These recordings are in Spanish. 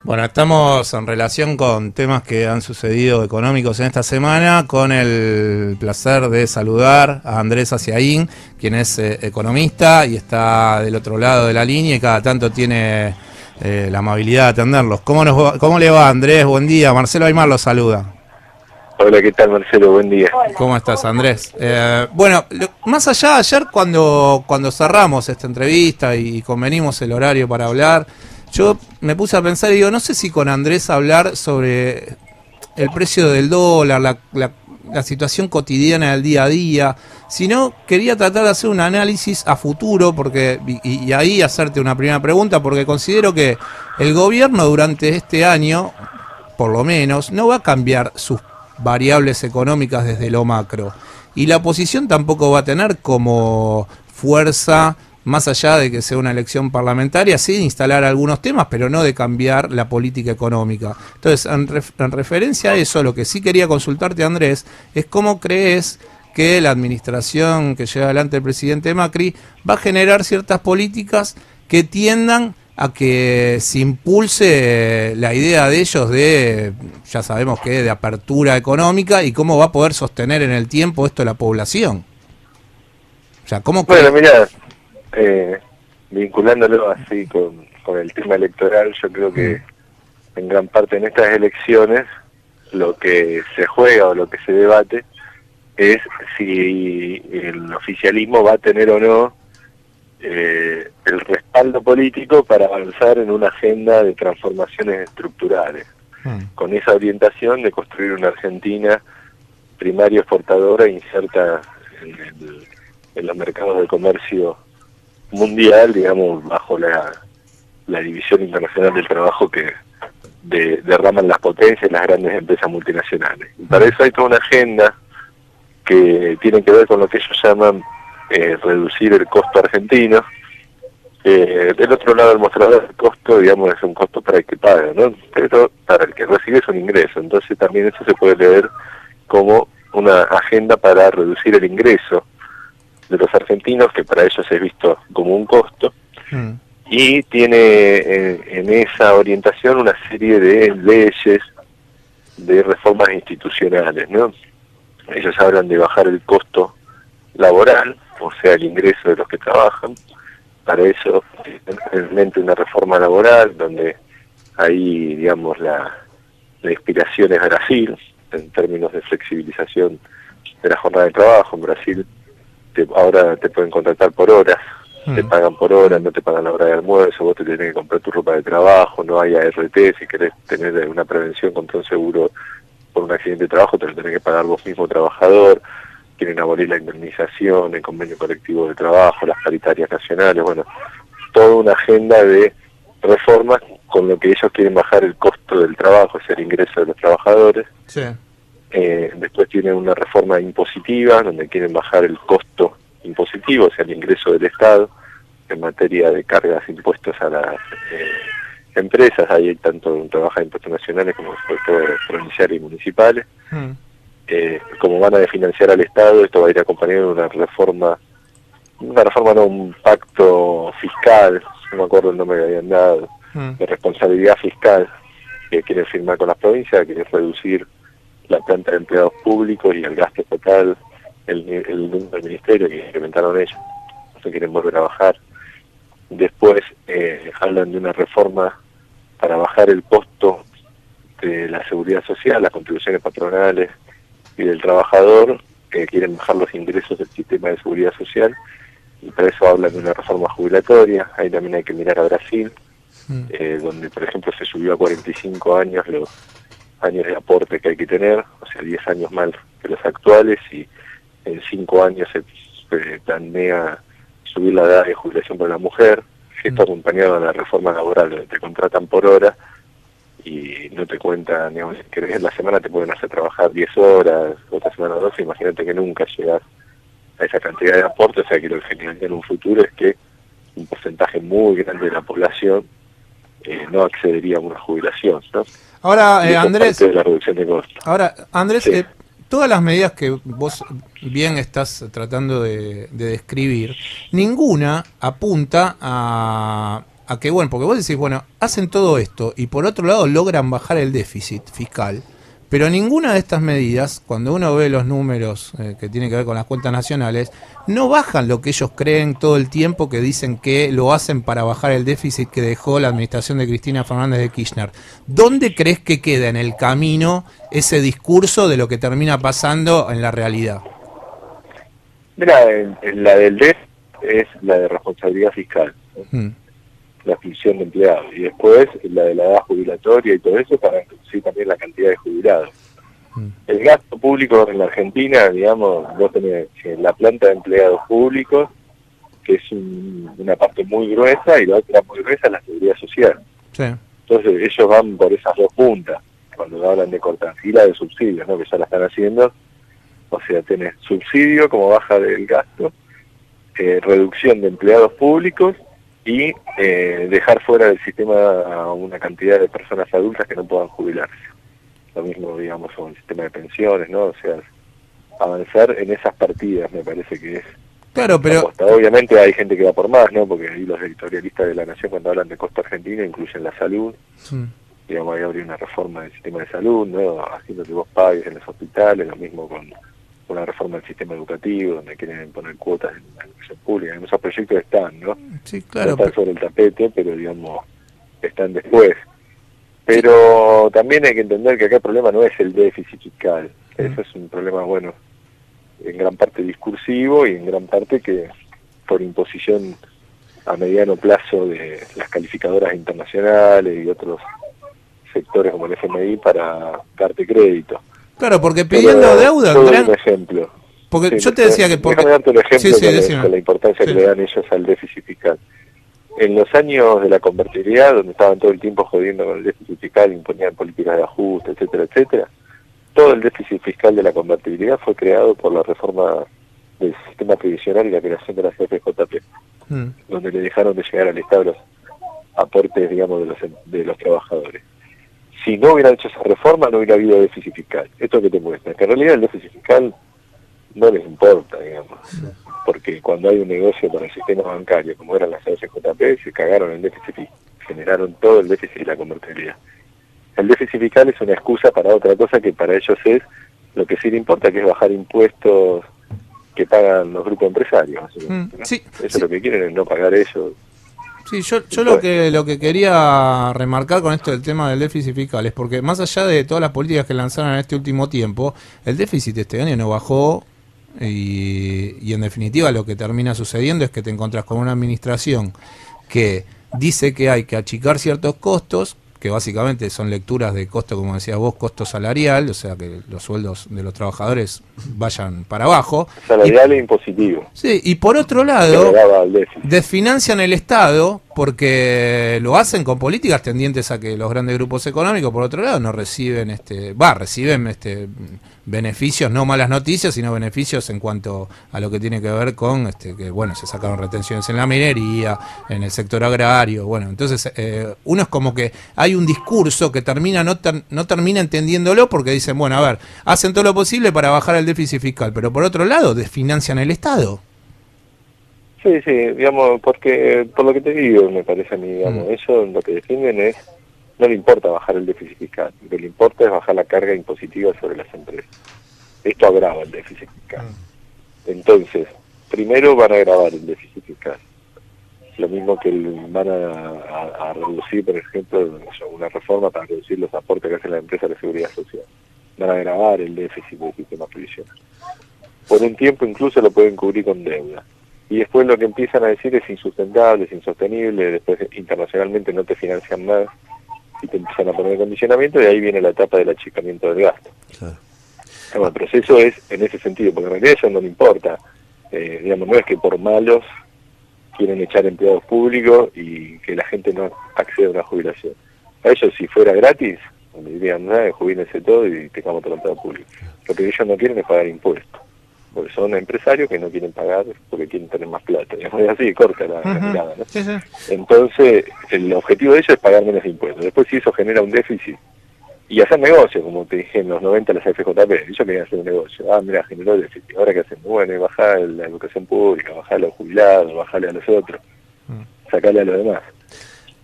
Bueno, estamos en relación con temas que han sucedido económicos en esta semana, con el placer de saludar a Andrés Aciaín, quien es economista y está del otro lado de la línea y cada tanto tiene la amabilidad de atenderlos. ¿Cómo le va, Andrés? Buen día. Marcelo Aymar lo saluda. Hola, ¿qué tal, Marcelo? Buen día. ¿Cómo estás, Andrés? Bueno, más allá, ayer cuando cerramos esta entrevista y convenimos el horario para hablar, yo me puse a pensar y digo, no sé si con Andrés hablar sobre el precio del dólar, la situación cotidiana del día a día, sino quería tratar de hacer un análisis a futuro porque y ahí hacerte una primera pregunta, porque considero que el gobierno durante este año, por lo menos, no va a cambiar sus variables económicas desde lo macro. Y la oposición tampoco va a tener como fuerza, más allá de que sea una elección parlamentaria, sí de instalar algunos temas, pero no de cambiar la política económica. Entonces, en referencia a eso, lo que sí quería consultarte, Andrés, es cómo crees que la administración que lleva adelante el presidente Macri va a generar ciertas políticas que tiendan a que se impulse la idea de ellos de, ya sabemos que de apertura económica, y cómo va a poder sostener en el tiempo esto la población. O sea, ¿cómo Bueno, mira, vinculándolo así con el tema electoral, yo creo que en gran parte en estas elecciones lo que se juega o lo que se debate es si el oficialismo va a tener o no el respaldo político para avanzar en una agenda de transformaciones estructurales, con esa orientación de construir una Argentina primaria exportadora inserta en los mercados de comercio mundial, digamos, bajo la división internacional del trabajo que derraman las potencias y las grandes empresas multinacionales. Y para eso hay toda una agenda que tiene que ver con lo que ellos llaman reducir el costo argentino. Del otro lado del mostrador, el costo, digamos, es un costo para el que paga, ¿no? Pero para el que recibe es un ingreso. Entonces también eso se puede leer como una agenda para reducir el ingreso de los argentinos, que para ellos es visto como un costo, y tiene en esa orientación una serie de leyes, de reformas institucionales, ¿no? Ellos hablan de bajar el costo laboral, o sea, el ingreso de los que trabajan. Para eso, en mente una reforma laboral, donde ahí, digamos, la inspiración es Brasil, en términos de flexibilización de la jornada de trabajo. En Brasil ahora te pueden contratar por horas, te pagan por horas, no te pagan la hora de almuerzo, vos te tenés que comprar tu ropa de trabajo, no hay ART, si querés tener una prevención contra un seguro por un accidente de trabajo, te lo tenés que pagar vos mismo, trabajador. Quieren abolir la indemnización, el convenio colectivo de trabajo, las paritarias nacionales, bueno, toda una agenda de reformas con lo que ellos quieren bajar el costo del trabajo, es el ingreso de los trabajadores. Sí. Después tienen una reforma impositiva, donde quieren bajar el costo impositivo, o sea, el ingreso del Estado, en materia de cargas impuestos a las empresas. Ahí hay tanto trabaja impuestos nacionales como provinciales y municipales. Como van a financiar al Estado, esto va a ir acompañado de una reforma no, un pacto fiscal, no me acuerdo el nombre que habían dado, de responsabilidad fiscal, que quieren firmar con las provincias, que es reducir la planta de empleados públicos y el gasto total, el número del ministerio que implementaron ellos, no quieren volver a bajar. Después hablan de una reforma para bajar el costo de la seguridad social, las contribuciones patronales y del trabajador, que quieren bajar los ingresos del sistema de seguridad social, y para eso hablan de una reforma jubilatoria. Ahí también hay que mirar a Brasil, donde por ejemplo se subió a 45 años los años de aporte que hay que tener, o sea, 10 años más que los actuales, y en 5 años se planea subir la edad de jubilación para la mujer. Esto acompañado de la reforma laboral, donde te contratan por hora y no te cuentan, digamos, que en la semana te pueden hacer trabajar 10 horas, otra semana 12, imagínate que nunca llegas a esa cantidad de aporte. O sea que lo que generaría en un futuro es que un porcentaje muy grande de la población no accedería a una jubilación, ¿no? Ahora, Andrés, de la reducción de costos. Ahora, Andrés, Sí. Todas las medidas que vos bien estás tratando de describir, ninguna apunta a a que, bueno, porque vos decís, bueno, hacen todo esto y por otro lado logran bajar el déficit fiscal, pero ninguna de estas medidas, cuando uno ve los números que tienen que ver con las cuentas nacionales, no bajan lo que ellos creen todo el tiempo, que dicen que lo hacen para bajar el déficit que dejó la administración de Cristina Fernández de Kirchner. ¿Dónde crees que queda en el camino ese discurso de lo que termina pasando en la realidad? Mira, la del DEF es la de responsabilidad fiscal, ¿no? La exclusión de empleados, y después la de la edad jubilatoria y todo eso para reducir también la cantidad de jubilados. El gasto público en la Argentina, digamos, vos tenés la planta de empleados públicos, que es una parte muy gruesa, y la otra muy gruesa es la seguridad social. Sí. Entonces ellos van por esas dos puntas, cuando hablan de cortar, y la de subsidios, ¿no? Que ya la están haciendo. O sea, tenés subsidio como baja del gasto, reducción de empleados públicos, y dejar fuera del sistema a una cantidad de personas adultas que no puedan jubilarse. Lo mismo, digamos, con el sistema de pensiones, ¿no? O sea, avanzar en esas partidas me parece que es... Claro, pero... Obviamente hay gente que va por más, ¿no? Porque ahí los editorialistas de La Nación, cuando hablan de costo argentino, incluyen la salud. Digamos, hay una reforma del sistema de salud, ¿no? Haciendo que vos pagues en los hospitales, lo mismo con una reforma del sistema educativo, donde quieren poner cuotas en la educación pública. Esos proyectos están, ¿no? Sí, claro. No están sobre el tapete, pero, digamos, están después. Pero también hay que entender que acá el problema no es el déficit fiscal. Eso es un problema, bueno, en gran parte discursivo y en gran parte que por imposición a mediano plazo de las calificadoras internacionales y otros sectores como el FMI para darte crédito. Claro, porque pidiendo deuda... Un ejemplo. Porque sí, yo te decía que... Déjame darte un ejemplo con la importancia que le dan ellos al déficit fiscal. En los años de la convertibilidad, donde estaban todo el tiempo jodiendo con el déficit fiscal, imponían políticas de ajuste, etcétera, etcétera, todo el déficit fiscal de la convertibilidad fue creado por la reforma del sistema previsional y la creación de la CFJP, donde le dejaron de llegar al Estado los aportes, digamos, de los trabajadores. Si no hubieran hecho esa reforma, no hubiera habido déficit fiscal. Esto que te muestra, que en realidad el déficit fiscal no les importa, digamos, porque cuando hay un negocio para el sistema bancario, como eran las CFJP, se cagaron el déficit, generaron todo el déficit y la convertibilidad. El déficit fiscal es una excusa para otra cosa que para ellos es lo que sí le importa, que es bajar impuestos que pagan los grupos empresarios. ¿No? Sí, eso es lo que quieren, es no pagar ellos. Sí, yo lo que quería remarcar con esto del tema del déficit fiscal es porque más allá de todas las políticas que lanzaron en este último tiempo, el déficit este año no bajó y en definitiva lo que termina sucediendo es que te encontrás con una administración que dice que hay que achicar ciertos costos, que básicamente son lecturas de costo, como decías vos, costo salarial, o sea que los sueldos de los trabajadores vayan para abajo. Salarial e impositivo. Sí, y por otro lado, desfinancian el Estado porque lo hacen con políticas tendientes a que los grandes grupos económicos, por otro lado, no reciben reciben beneficios, no malas noticias, sino beneficios en cuanto a lo que tiene que ver con que bueno, se sacaron retenciones en la minería, en el sector agrario, bueno, entonces uno es como que hay un discurso que no termina entendiéndolo porque dicen, bueno, a ver, hacen todo lo posible para bajar el déficit fiscal, pero por otro lado desfinancian el Estado. Sí, digamos, porque por lo que te digo, me parece a mí, digamos, eso lo que defienden es, no le importa bajar el déficit fiscal, lo que le importa es bajar la carga impositiva sobre las empresas. Esto agrava el déficit fiscal. Entonces, primero van a agravar el déficit fiscal. Lo mismo que van a reducir, por ejemplo, una reforma para reducir los aportes que hacen las empresas a la seguridad social. Van a agravar el déficit del sistema previsional. Por un tiempo incluso lo pueden cubrir con deuda. Y después lo que empiezan a decir es insustentable, es insostenible, después internacionalmente no te financian más y te empiezan a poner condicionamiento y ahí viene la etapa del achicamiento del gasto. Claro. Bueno, el proceso es en ese sentido, porque en realidad eso no le importa. Digamos, no es que por malos quieren echar empleados públicos y que la gente no acceda a una jubilación. A ellos si fuera gratis, me dirían, jubílense todo y tengamos todo empleado público. Lo que ellos no quieren es pagar impuestos. Porque son empresarios que no quieren pagar porque quieren tener más plata, digamos, y así corta la mirada, ¿no? Sí. Entonces, el objetivo de ellos es pagar menos impuestos. Después, si eso genera un déficit, y hacer negocios, como te dije en los 90 las FJP, ellos querían hacer un negocio. Mira, generó déficit, ahora qué hacemos, bueno, bajar la educación pública, bajar a los jubilados, bajarle a los otros, sacarle a los demás.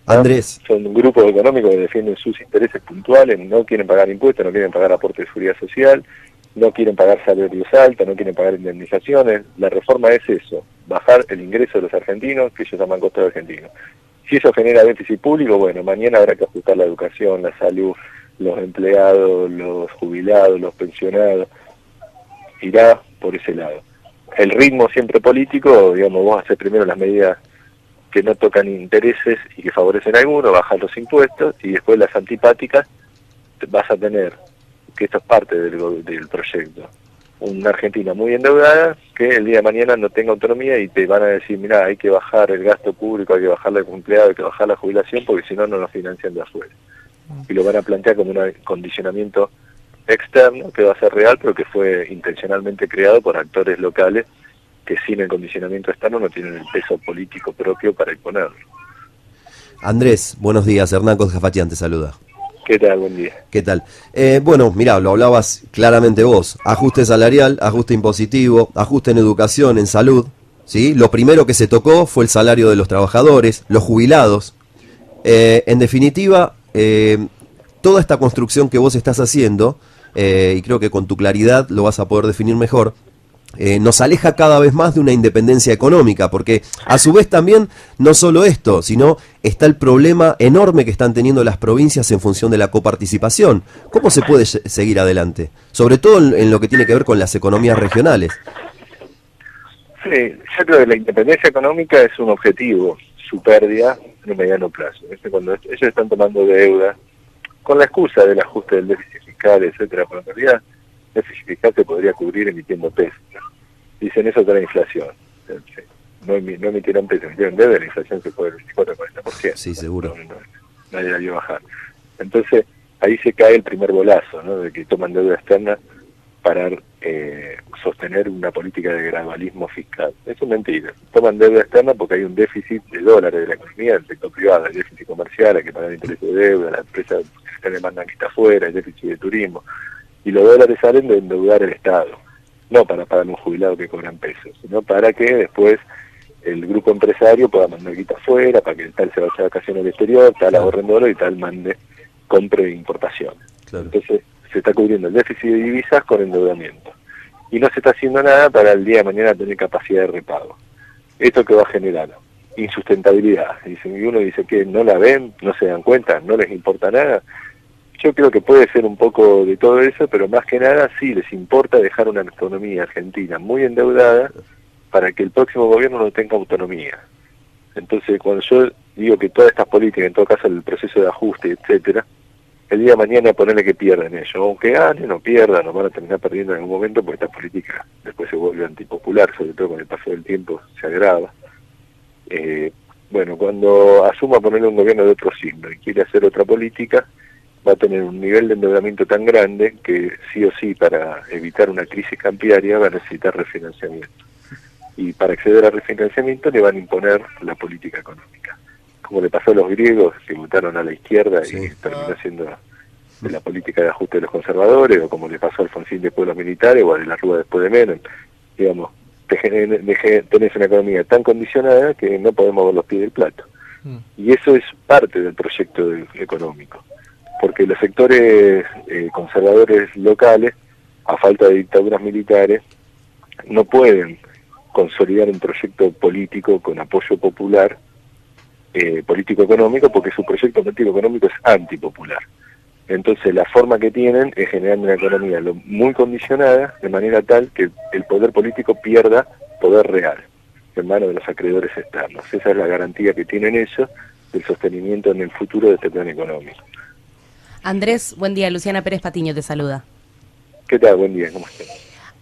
Andrés. Son grupos económicos que defienden sus intereses puntuales, no quieren pagar impuestos, no quieren pagar aportes de seguridad social, no quieren pagar salarios altos, no quieren pagar indemnizaciones. La reforma es eso, bajar el ingreso de los argentinos, que ellos llaman costos argentinos. Si eso genera déficit público, bueno, mañana habrá que ajustar la educación, la salud, los empleados, los jubilados, los pensionados. Irá por ese lado. El ritmo siempre político, digamos, vos haces primero las medidas que no tocan intereses y que favorecen a algunos, bajar los impuestos, y después las antipáticas vas a tener, que esto es parte del proyecto, una Argentina muy endeudada que el día de mañana no tenga autonomía y te van a decir, mira, hay que bajar el gasto público, hay que bajar el empleado, hay que bajar la jubilación, porque si no, no nos financian de afuera. Y lo van a plantear como un condicionamiento externo que va a ser real, pero que fue intencionalmente creado por actores locales que sin el condicionamiento externo no tienen el peso político propio para imponerlo. Andrés, buenos días. Hernán Coscafachian te saluda. ¿Qué tal? Buen día. ¿Qué tal? Bueno, mirá, lo hablabas claramente vos. Ajuste salarial, ajuste impositivo, ajuste en educación, en salud, ¿sí? Lo primero que se tocó fue el salario de los trabajadores, los jubilados. En definitiva, toda esta construcción que vos estás haciendo, y creo que con tu claridad lo vas a poder definir mejor, nos aleja cada vez más de una independencia económica, porque a su vez también no solo esto, sino está el problema enorme que están teniendo las provincias en función de la coparticipación. ¿Cómo se puede seguir adelante? Sobre todo en lo que tiene que ver con las economías regionales. Sí, yo creo que la independencia económica es un objetivo, su pérdida en un mediano plazo. Cuando ellos están tomando deuda, con la excusa del ajuste del déficit fiscal, etcétera, pero en realidad el déficit fiscal se podría cubrir emitiendo pesos, ¿no? Dicen eso de la inflación. No emitieron pesos, emitieron deuda, la inflación se fue del 24-40%. Sí, seguro. Nadie la vio bajar. Entonces, ahí se cae el primer bolazo, ¿no? De que toman deuda externa para sostener una política de gradualismo fiscal. Eso es mentira. Toman deuda externa porque hay un déficit de dólares de la economía del sector privado, hay déficit comercial, hay que pagar intereses de deuda, las empresas que le mandan que está afuera, hay déficit de turismo. Y los dólares salen de endeudar el Estado, no para pagar a un jubilado que cobran pesos, sino para que después el grupo empresario pueda mandar guita afuera, para que tal se vaya a vacaciones al exterior, tal ahorre en dólares y tal mande, compre importaciones. Claro. Entonces se está cubriendo el déficit de divisas con endeudamiento. Y no se está haciendo nada para el día de mañana tener capacidad de repago. ¿Esto que va a generar? Insustentabilidad. Y uno dice que no la ven, no se dan cuenta, no les importa nada. Yo creo que puede ser un poco de todo eso, pero más que nada sí les importa dejar una economía argentina muy endeudada para que el próximo gobierno no tenga autonomía. Entonces, cuando yo digo que todas estas políticas, en todo caso el proceso de ajuste, etcétera, el día de mañana ponerle que pierdan ellos, aunque ganen o pierdan, o van a terminar perdiendo en algún momento, porque esta política después se vuelve antipopular, sobre todo con el paso del tiempo se agrava. Bueno, cuando asuma ponerle un gobierno de otro signo y quiere hacer otra política, va a tener un nivel de endeudamiento tan grande que sí o sí, para evitar una crisis cambiaria, va a necesitar refinanciamiento. Y para acceder al refinanciamiento le van a imponer la política económica. Como le pasó a los griegos, que votaron a la izquierda y terminó siendo de la política de ajuste de los conservadores, o como le pasó a Alfonsín después de los militares, o a de la Rúa después de Menem. Digamos, tenés una economía tan condicionada que no podemos ver los pies del plato. Y eso es parte del proyecto económico. Porque los sectores conservadores locales, a falta de dictaduras militares, no pueden consolidar un proyecto político con apoyo popular, político-económico, porque su proyecto político-económico es antipopular. Entonces la forma que tienen es generar una economía muy condicionada, de manera tal que el poder político pierda poder real en manos de los acreedores externos. Esa es la garantía que tienen ellos del sostenimiento en el futuro de este plan económico. Andrés, buen día. Luciana Pérez Patiño te saluda. ¿Qué tal? Buen día, ¿cómo estás?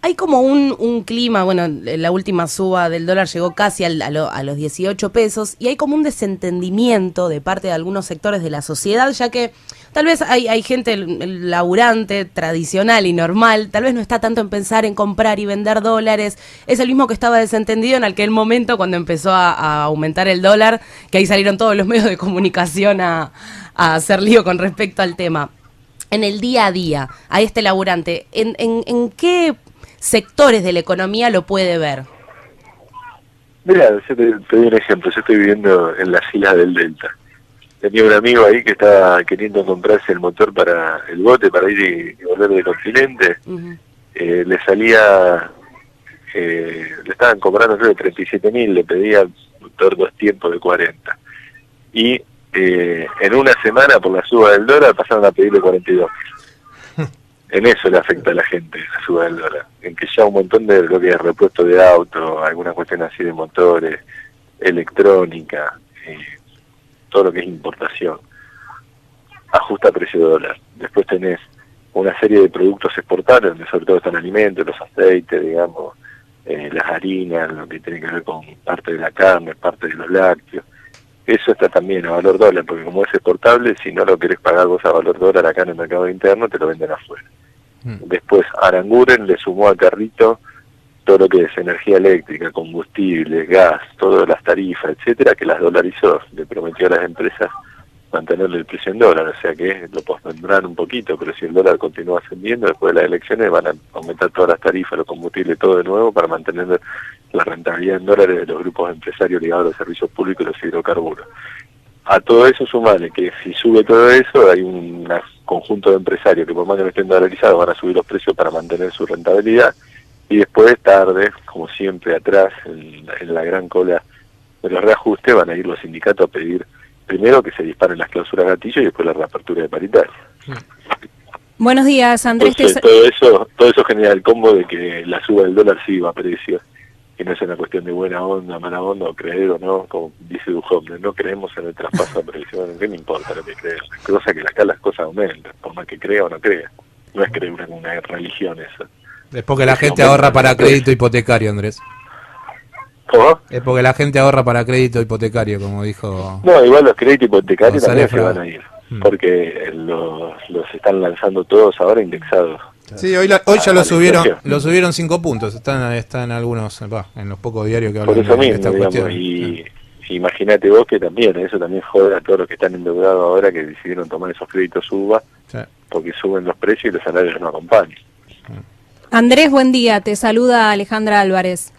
Hay como un clima, bueno, la última suba del dólar llegó casi a los 18 pesos y hay como un desentendimiento de parte de algunos sectores de la sociedad, ya que tal vez hay gente el laburante, tradicional y normal, tal vez no está tanto en pensar en comprar y vender dólares, es el mismo que estaba desentendido en aquel momento cuando empezó a aumentar el dólar, que ahí salieron todos los medios de comunicación a hacer lío con respecto al tema. En el día a día, a este laburante, ¿en qué sectores de la economía lo puede ver? Mira, yo te doy un ejemplo. Yo estoy viviendo en las islas del Delta. tenía un amigo ahí que estaba queriendo comprarse el motor para el bote para ir y volver del continente. Le salía, le estaban cobrando creo de 37.000, le pedía motor 2 tiempos de 40. Y en una semana por la suba del dólar pasaron a pedirle 42.000. En eso le afecta a la gente la suba del dólar, en que ya un montón de lo que es repuesto de auto, alguna cuestión así de motores, electrónica, todo lo que es importación, ajusta precio de dólar. Después tenés una serie de productos exportables, donde sobre todo están alimentos, los aceites, digamos, las harinas, lo que tiene que ver con parte de la carne, parte de los lácteos. Eso está también a valor dólar, porque como es exportable, si no lo querés pagar vos a valor dólar acá en el mercado interno, te lo venden afuera. Después Aranguren le sumó al carrito todo lo que es energía eléctrica, combustible, gas, todas las tarifas, etcétera, que las dolarizó. Le prometió a las empresas mantenerle el precio en dólar, o sea que lo pospondrán un poquito, pero si el dólar continúa ascendiendo, después de las elecciones van a aumentar todas las tarifas, los combustibles, todo de nuevo para mantener la rentabilidad en dólares de los grupos empresarios ligados a los servicios públicos y los hidrocarburos. A todo eso sumarle que si sube todo eso, hay un conjunto de empresarios que por más que no estén dolarizados van a subir los precios para mantener su rentabilidad, y después tarde, como siempre atrás, en la gran cola de los reajustes, van a ir los sindicatos a pedir primero que se disparen las cláusulas gatillo y después la reapertura de paritaria. Buenos días, Andrés. Entonces, todo eso genera el combo de que la suba del dólar sí va a precios, y no es una cuestión de buena onda, mala onda, o creer o no, como dice Duhovne, no creemos en el traspaso a previsión, ¿qué me importa lo que creas? Cosa que acá las cosas aumentan, por más que crea o no crea. No es creer una religión eso. Es porque la gente ahorra para crédito hipotecario, Andrés. ¿Cómo? Es porque la gente ahorra para crédito hipotecario, como dijo... No, igual los créditos hipotecarios González también se van a ir, porque los están lanzando todos ahora indexados. Sí, hoy ya lo subieron 5 puntos, están algunos, en los pocos diarios que hablan por eso de mismo, esta digamos, cuestión. y imagínate vos que también, eso también jode a todos los que están endeudados ahora que decidieron tomar esos créditos UBA, porque suben los precios y los salarios no acompañan. Andrés, buen día, te saluda Alejandra Álvarez.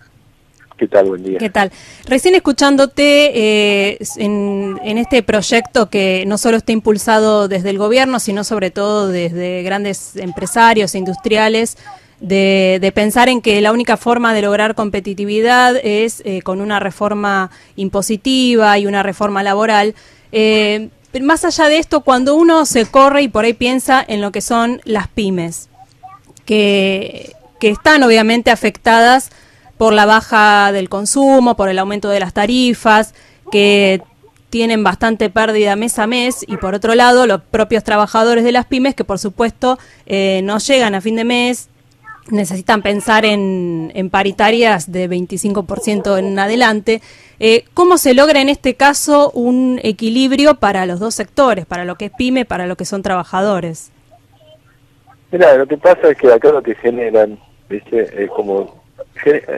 ¿Qué tal? Buen día. ¿Qué tal? Recién escuchándote en este proyecto que no solo está impulsado desde el gobierno, sino sobre todo desde grandes empresarios e industriales, de pensar en que la única forma de lograr competitividad es con una reforma impositiva y una reforma laboral. Más allá de esto, cuando uno se corre y por ahí piensa en lo que son las pymes, que están obviamente afectadas por la baja del consumo, por el aumento de las tarifas, que tienen bastante pérdida mes a mes, y por otro lado los propios trabajadores de las pymes que por supuesto no llegan a fin de mes, necesitan pensar en paritarias de 25% en adelante. ¿Cómo se logra en este caso un equilibrio para los dos sectores, para lo que es pyme, para lo que son trabajadores? Mira, lo que pasa es que acá lo que generan, ¿viste? Es como...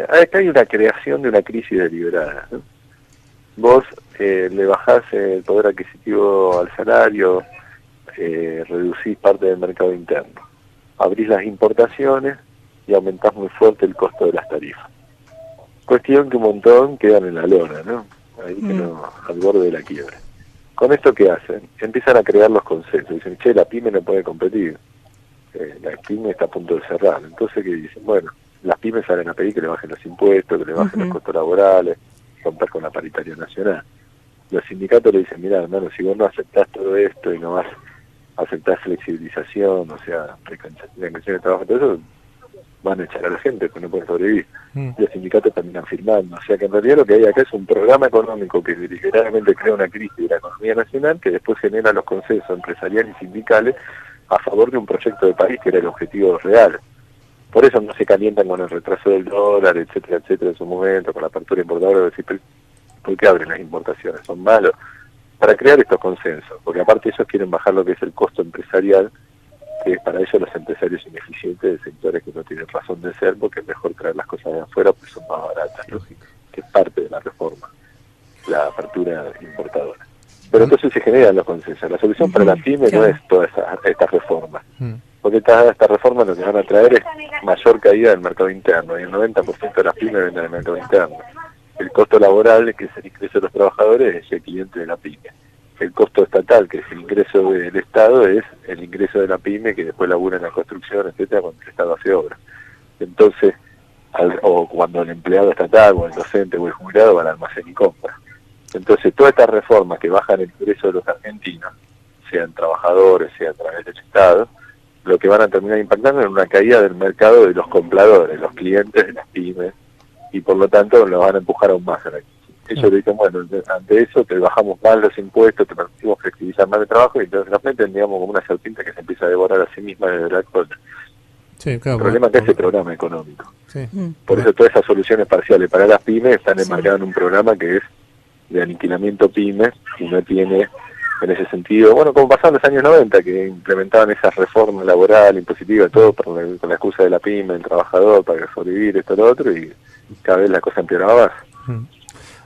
Acá hay una creación de una crisis deliberada, ¿no? Vos le bajás el poder adquisitivo al salario, reducís parte del mercado interno, abrís las importaciones y aumentás muy fuerte el costo de las tarifas. Cuestión que un montón quedan en la lona, ¿no? Ahí que no, al borde de la quiebra. Con esto, ¿qué hacen? Empiezan a crear los consensos. Dicen, che, la pyme no puede competir. La pyme está a punto de cerrar. Entonces, ¿qué dicen? Bueno, las pymes salen a pedir que le bajen los impuestos, que le bajen los costos laborales, romper con la paritaria nacional. Los sindicatos le dicen, mira, hermano, si vos no aceptás todo esto y no vas a aceptar flexibilización, o sea, precarización de trabajo, todo eso, van a echar a la gente, porque no pueden sobrevivir. Los sindicatos terminan firmando. O sea que en realidad lo que hay acá es un programa económico que literalmente crea una crisis de la economía nacional que después genera los consensos empresariales y sindicales a favor de un proyecto de país que era el objetivo real. Por eso no se calientan con el retraso del dólar, etcétera, etcétera, en su momento, con la apertura importadora, decir, ¿por qué abren las importaciones? Son malos. Para crear estos consensos, porque aparte ellos quieren bajar lo que es el costo empresarial, que es para ellos los empresarios ineficientes de sectores que no tienen razón de ser, porque es mejor traer las cosas de afuera, pues son más baratas, lógico, que es parte de la reforma, la apertura importadora. Pero entonces se generan los consensos. La solución para la pyme no es toda esta reforma. Porque estas reformas lo que van a traer es mayor caída del mercado interno, y el 90% de las pymes venden en el mercado interno. El costo laboral, que es el ingreso de los trabajadores, es el cliente de la pyme. el costo estatal, que es el ingreso del Estado, es el ingreso de la pyme que después labura en la construcción, etcétera, cuando el Estado hace obra. Entonces, o cuando el empleado estatal, o el docente, o el jubilado van al almacén y compra. Entonces, todas estas reformas que bajan el ingreso de los argentinos, sean trabajadores, sea a través del Estado, lo que van a terminar impactando en una caída del mercado de los compradores, los clientes de las pymes, y por lo tanto lo van a empujar aún más a la crisis. Ellos dicen, bueno, ante eso te bajamos más los impuestos, te permitimos flexibilizar más el trabajo, y entonces la gente tendríamos como una serpiente que se empieza a devorar a sí misma desde la cola. Sí, claro, el problema es que ese programa económico. Sí. Por eso todas esas soluciones parciales para las pymes están enmarcadas en un programa que es de aniquilamiento pymes, y no tiene en ese sentido, bueno, como pasaba en los años 90, que implementaban esas reformas laborales, impositivas, todo con la excusa de la pyme, el trabajador, para sobrevivir, esto, lo otro, y cada vez la cosa empeoraba más.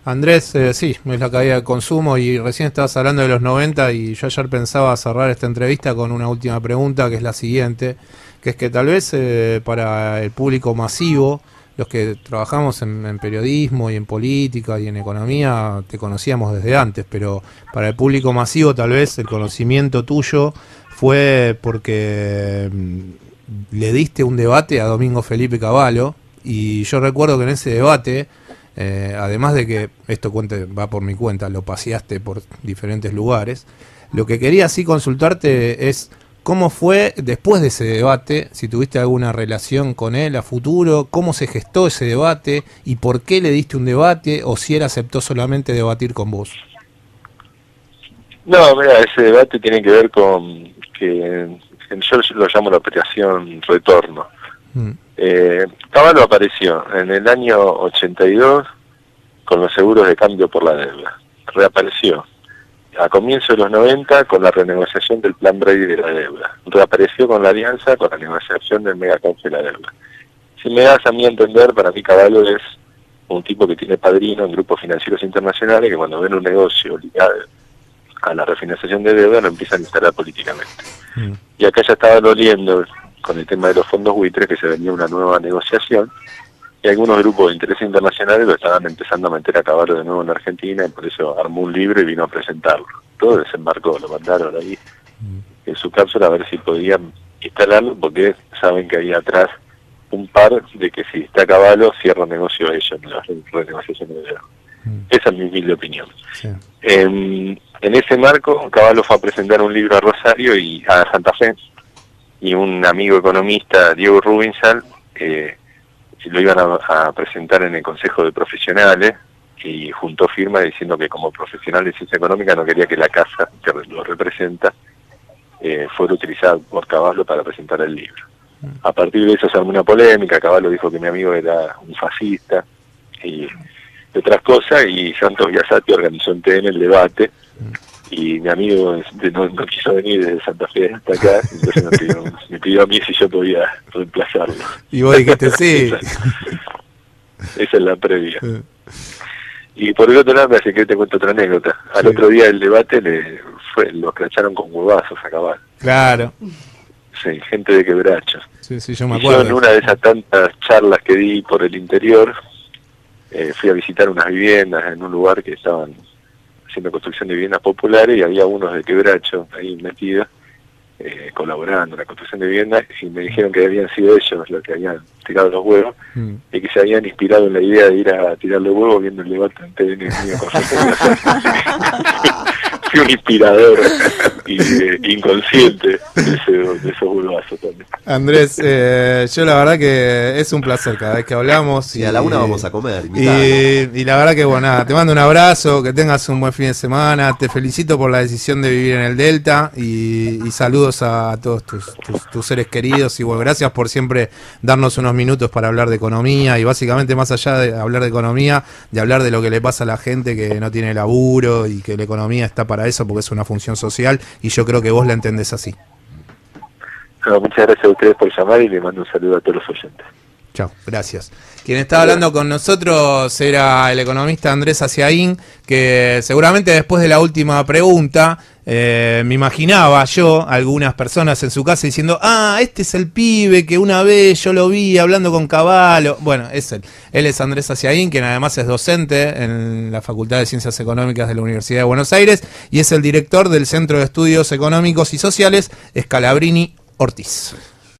Andrés, sí, es la caída del consumo, y recién estabas hablando de los 90, y yo ayer pensaba cerrar esta entrevista con una última pregunta, que es la siguiente, que es que tal vez para el público masivo, los que trabajamos en periodismo y en política y en economía, te conocíamos desde antes, pero para el público masivo tal vez el conocimiento tuyo fue porque le diste un debate a Domingo Felipe Cavallo, y yo recuerdo que en ese debate, además de que esto va por mi cuenta, lo paseaste por diferentes lugares, lo que quería así consultarte es ¿cómo fue después de ese debate? Si tuviste alguna relación con él a futuro, ¿cómo se gestó ese debate? ¿Y por qué le diste un debate? ¿O si él aceptó solamente debatir con vos? No, mira, ese debate tiene que ver con que yo lo llamo la operación retorno. Cavallo apareció en el año 82 con los seguros de cambio por la deuda. Reapareció a comienzos de los 90 con la renegociación del plan Brady de la deuda. Reapareció con la alianza, con la negociación del megacauce de la deuda. Si me das a mí a entender, para mí Cavallo es un tipo que tiene padrino en grupos financieros internacionales que cuando ven un negocio ligado a la refinanciación de deuda lo empiezan a instalar políticamente. Y acá ya estaba doliendo con el tema de los fondos buitres que se venía una nueva negociación, y algunos grupos de interés internacionales lo estaban empezando a meter a Cavallo de nuevo en Argentina, y por eso armó un libro y vino a presentarlo. Todo desembarcó, lo mandaron ahí en su cápsula a ver si podían instalarlo, porque saben que hay atrás un par de que si está Cavallo cierran negocio ellos en las renegociaciones de deuda. Esa es mi humilde opinión. Sí. En ese marco, Cavallo fue a presentar un libro a Rosario y a Santa Fe, y un amigo economista, Diego Rubinsal, lo iban a presentar en el Consejo de Profesionales, y juntó firma diciendo que como profesional de ciencia económica no quería que la casa que lo representa fuera utilizada por Cavallo para presentar el libro. A partir de eso se armó una polémica. Cavallo dijo que mi amigo era un fascista y otras cosas, y Santos Biasati organizó en TN el debate, y mi amigo no quiso venir desde Santa Fe hasta acá, entonces me pidió a mí si yo podía reemplazarlo. Y vos dijiste sí. Esa es la previa. Y por el otro lado, así que te cuento otra anécdota. Al otro día del debate lo escracharon con huevazos a Cavallo. Claro. Sí, gente de Quebracho. Sí, yo me acuerdo. Yo en una de esas tantas charlas que di por el interior, fui a visitar unas viviendas en un lugar que estaban haciendo construcción de viviendas populares, y había unos de Quebracho ahí metidos, colaborando en la construcción de viviendas, y me dijeron que habían sido ellos los que habían tirado los huevos, y que se habían inspirado en la idea de ir a tirar los huevos viendo el debate en TN mío con Fui un inspirador inconsciente de esos huevazos también. Andrés, yo la verdad que es un placer cada vez que hablamos. Y a la una vamos a comer. Y la verdad que bueno, nada, te mando un abrazo, que tengas un buen fin de semana, te felicito por la decisión de vivir en el Delta, y saludos a todos tus seres queridos, y bueno, gracias por siempre darnos unos minutos para hablar de economía, y básicamente más allá de hablar de economía, de hablar de lo que le pasa a la gente que no tiene laburo, y que la economía está para eso porque es una función social, y yo creo que vos la entendés así. No, muchas gracias a ustedes por llamar, y le mando un saludo a todos los oyentes. Chao, gracias. Quien estaba hablando con nosotros era el economista Andrés Aciaín, que seguramente después de la última pregunta Me imaginaba yo algunas personas en su casa diciendo, este es el pibe que una vez yo lo vi hablando con Cavallo. Bueno, es él. Él es Andrés Aciaín, quien además es docente en la Facultad de Ciencias Económicas de la Universidad de Buenos Aires y es el director del Centro de Estudios Económicos y Sociales Scalabrini Ortiz.